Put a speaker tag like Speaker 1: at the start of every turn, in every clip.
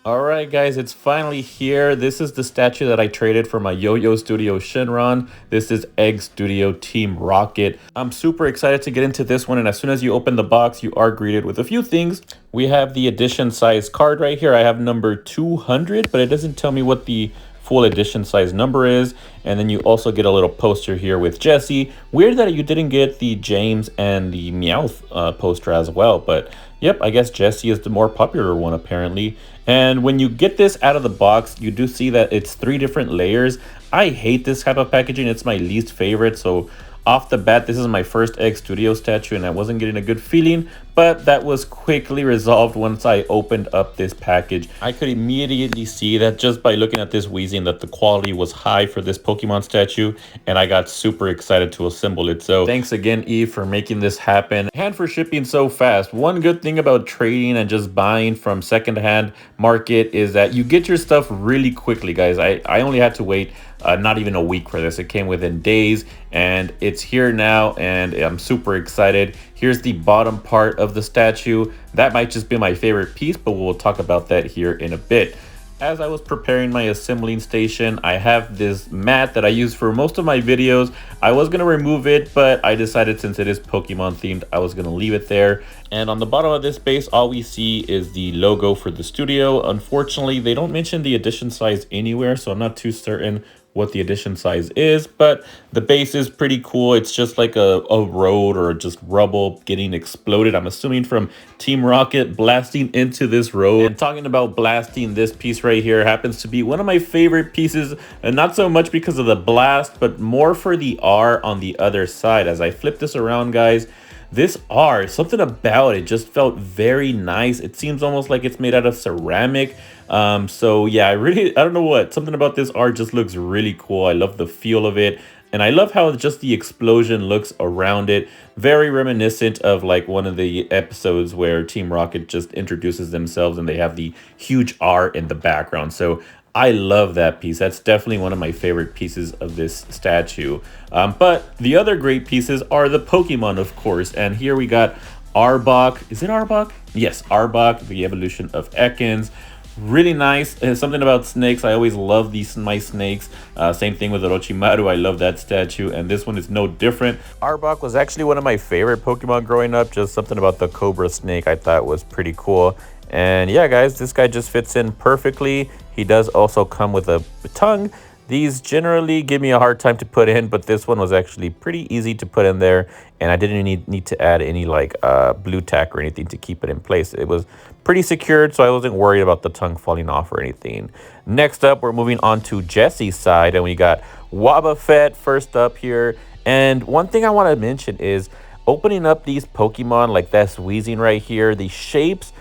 Speaker 1: All right, guys, it's finally here. This is the statue that I traded for my Yo-Yo Studio Shinron. This is Egg Studio Team Rocket. I'm super excited to get into this one, and as soon as you open the box, you are greeted with a few things. We have the edition size card right here. I have number 200, but it doesn't tell me what the full edition size number is. And then you also get a little poster here with Jesse. Weird that you didn't get the James and the Meowth poster as well, but yep, I guess Jesse is the more popular one apparently. And when you get this out of the box, you do see that it's 3 different layers. I hate this type of packaging. It's my least favorite. So off the bat, this is my first Egg Studio statue and I wasn't getting a good feeling, but that was quickly resolved once I opened up this package. I could immediately see that just by looking at this Weezing that the quality was high for this Pokemon statue, and I got super excited to assemble it. So thanks again, Eve, for making this happen and for shipping so fast. One good thing about trading and just buying from secondhand market is that you get your stuff really quickly, guys. I only had to wait not even a week for this. It came within days and it's here now and I'm super excited. Here's the bottom part of the statue. That might just be my favorite piece, but we'll talk about that here in a bit. As I was preparing my assembling station, I have this mat that I use for most of my videos. I was going to remove it, but I decided since it is Pokemon themed, I was going to leave it there. And on the bottom of this base, all we see is the logo for the studio. Unfortunately, they don't mention the edition size anywhere, so I'm not too certain what the edition size is, but the base is pretty cool. It's just like a road or just rubble getting exploded, I'm assuming from Team Rocket blasting into this road. And talking about blasting, this piece right here happens to be one of my favorite pieces, and not so much because of the blast, but more for the R on the other side. As I flip this around, guys, this R, something about it just felt very nice. It seems almost like it's made out of ceramic. So yeah, I don't know what, something about this art just looks really cool. I love the feel of it. And I love how just the explosion looks around it. Very reminiscent of like one of the episodes where Team Rocket just introduces themselves and they have the huge R in the background. So I love that piece. That's definitely one of my favorite pieces of this statue. But the other great pieces are the Pokemon, of course. And here we got Arbok. Is it Arbok? Yes, Arbok, the evolution of Ekans. Really nice. And something about snakes. I always love my snakes. Same thing with Orochimaru. I love that statue. And this one is no different. Arbok was actually one of my favorite Pokemon growing up. Just something about the Cobra snake I thought was pretty cool. And yeah, guys, this guy just fits in perfectly. He does also come with a tongue. These generally give me a hard time to put in, but this one was actually pretty easy to put in there. And I didn't need to add any like blue tack or anything to keep it in place. It was pretty secured, so I wasn't worried about the tongue falling off or anything. Next up, we're moving on to Jesse's side, and we got Wobbuffet first up here. And one thing I want to mention is opening up these Pokemon like that's Weezing right here, the shapes,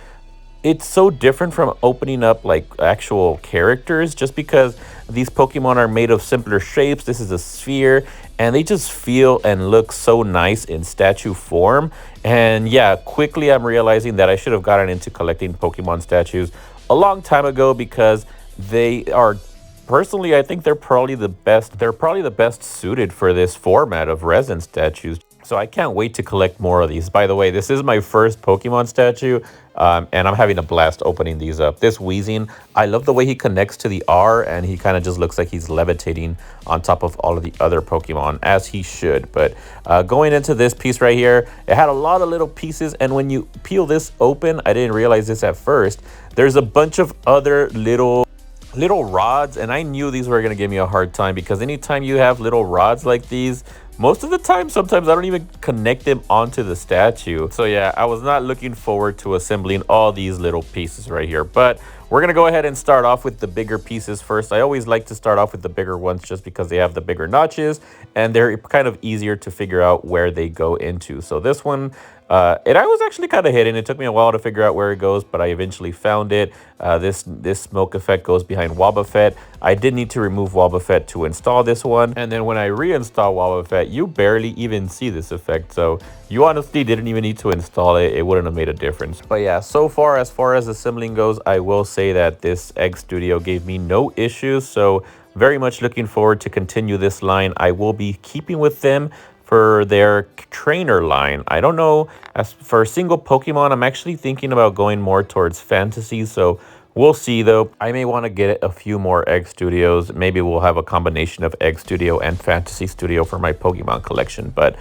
Speaker 1: it's so different from opening up like actual characters just because these Pokemon are made of simpler shapes. This is a sphere and they just feel and look so nice in statue form. And yeah, quickly I'm realizing that I should have gotten into collecting Pokemon statues a long time ago because they are, personally, I think they're probably the best. They're probably the best suited for this format of resin statues. So I can't wait to collect more of these. By the way, this is my first Pokemon statue, and I'm having a blast opening these up. This Weezing, I love the way he connects to the R, and he kind of just looks like he's levitating on top of all of the other Pokemon, as he should. But going into this piece right here, it had a lot of little pieces, and when you peel this open, I didn't realize this at first, there's a bunch of other little rods, and I knew these were going to give me a hard time because anytime you have little rods like these, most of the time, sometimes I don't even connect them onto the statue. So yeah, I was not looking forward to assembling all these little pieces right here. But we're going to go ahead and start off with the bigger pieces first. I always like to start off with the bigger ones just because they have the bigger notches and they're kind of easier to figure out where they go into. So this one, I was actually kind of hidden. It took me a while to figure out where it goes, but I eventually found it. This smoke effect goes behind Wobbuffet. I did need to remove Wobbuffet to install this one. And then when I reinstall Wobbuffet, you barely even see this effect. So you honestly didn't even need to install it. It wouldn't have made a difference. But yeah, so far as assembling goes, I will say that this Egg Studio gave me no issues. So very much looking forward to continue this line. I will be keeping with them for their trainer line. I don't know, as for a single Pokemon, I'm actually thinking about going more towards fantasy. So We'll see though. I may want to get a few more Egg Studios. Maybe we'll have a combination of Egg Studio and Fantasy Studio for my Pokemon collection. But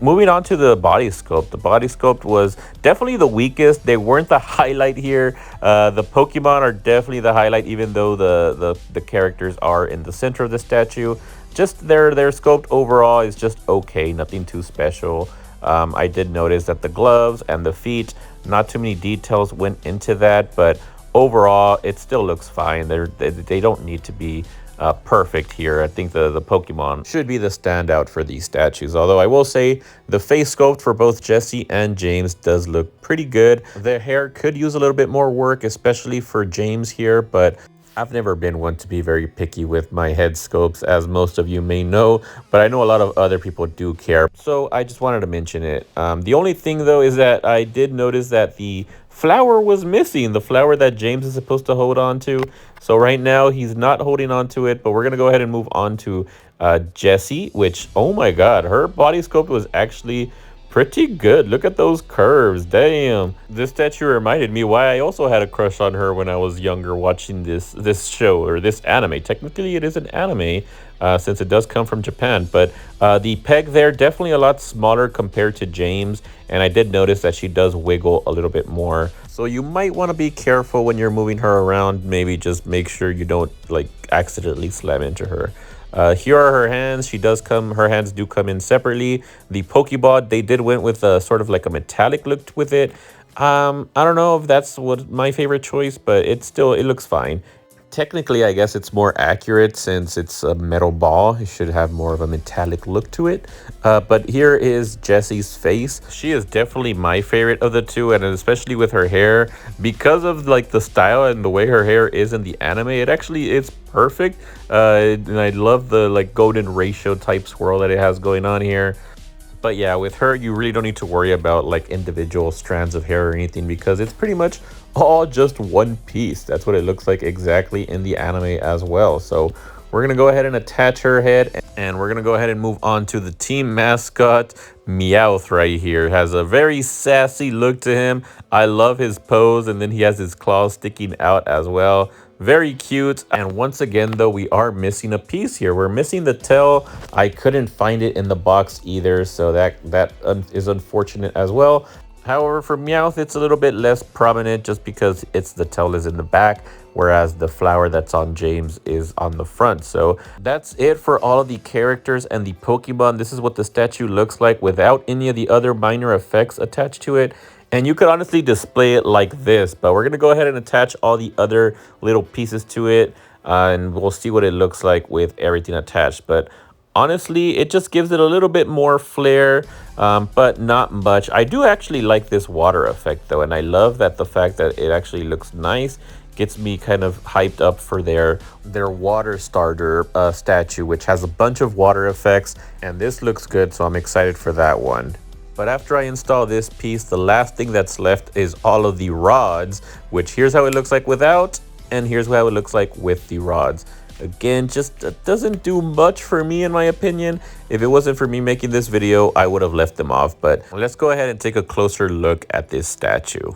Speaker 1: moving on to the body sculpt. The body sculpt was definitely the weakest. They weren't the highlight here. The Pokemon are definitely the highlight, even though the characters are in the center of the statue. Just their sculpt overall is just okay. Nothing too special. I did notice that the gloves and the feet, not too many details went into that, but overall it still looks fine. They don't need to be perfect here. I think the Pokemon should be the standout for these statues, although I will say the face sculpt for both Jesse and James does look pretty good. Their hair could use a little bit more work, especially for James here, but I've never been one to be very picky with my head sculpts, as most of you may know, but I know a lot of other people do care, so I just wanted to mention it. The only thing though is that I did notice that the flower was missing, the flower that James is supposed to hold on to. So right now he's not holding on to it, but we're gonna go ahead and move on to Jessie, which, oh my god, her body sculpt was actually pretty good. Look at those curves. Damn. This statue reminded me why I also had a crush on her when I was younger watching this show, or this anime. Technically it is an anime since it does come from Japan, but the peg there definitely a lot smaller compared to James, and I did notice that she does wiggle a little bit more. So you might want to be careful when you're moving her around. Maybe just make sure you don't like accidentally slam into her. Here are her hands. Her hands do come in separately. The Pokeball, they did went with a sort of like a metallic look with it. I don't know if that's what my favorite choice, but it looks fine. Technically, I guess it's more accurate since it's a metal ball. It should have more of a metallic look to it. But here is Jessie's face. She is definitely my favorite of the two, and especially with her hair, because of like the style and the way her hair is in the anime, it's perfect. And I love the like golden ratio type swirl that it has going on here. But yeah, with her, you really don't need to worry about like individual strands of hair or anything, because it's pretty much all just one piece. That's what it looks like exactly in the anime as well. So we're gonna go ahead and attach her head, and we're gonna go ahead and move on to the team mascot. Meowth right here has a very sassy look to him. I love his pose, and then he has his claws sticking out as well. Very cute. And once again though, we are missing a piece here. We're missing the tail. I couldn't find it in the box either, so that is unfortunate as well. However, for Meowth, it's a little bit less prominent just because the tail is in the back, whereas the flower that's on James is on the front. So that's it for all of the characters and the Pokemon. This is what the statue looks like without any of the other minor effects attached to it. And you could honestly display it like this, but we're going to go ahead and attach all the other little pieces to it, and we'll see what it looks like with everything attached. But honestly, it just gives it a little bit more flair, but not much. I do actually like this water effect though, and I love that the fact that it actually looks nice. Gets me kind of hyped up for their water starter statue, which has a bunch of water effects, and this looks good, so I'm excited for that one. But after I install this piece, the last thing that's left is all of the rods, which here's how it looks like without, and here's how it looks like with the rods. Again, just doesn't do much for me in my opinion. If it wasn't for me making this video, I would have left them off. But let's go ahead and take a closer look at this statue.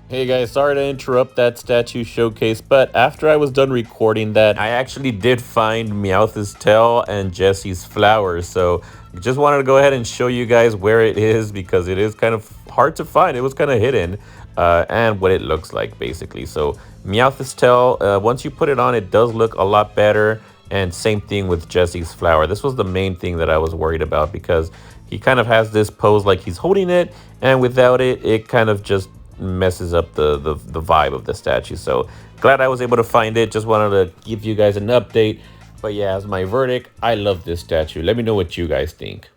Speaker 1: Hey guys, sorry to interrupt that statue showcase, but after I was done recording that, I actually did find Meowth's tail and Jesse's flowers. So just wanted to go ahead and show you guys where it is, because it is kind of hard to find. It was kind of hidden, and what it looks like basically. So Meowth's tail, once you put it on, it does look a lot better. And same thing with Jesse's flower. This was the main thing that I was worried about, because he kind of has this pose like he's holding it, and without it, it kind of just messes up the vibe of the statue. So glad I was able to find it. Just wanted to give you guys an update. But yeah, as my verdict, I love this statue. Let me know what you guys think.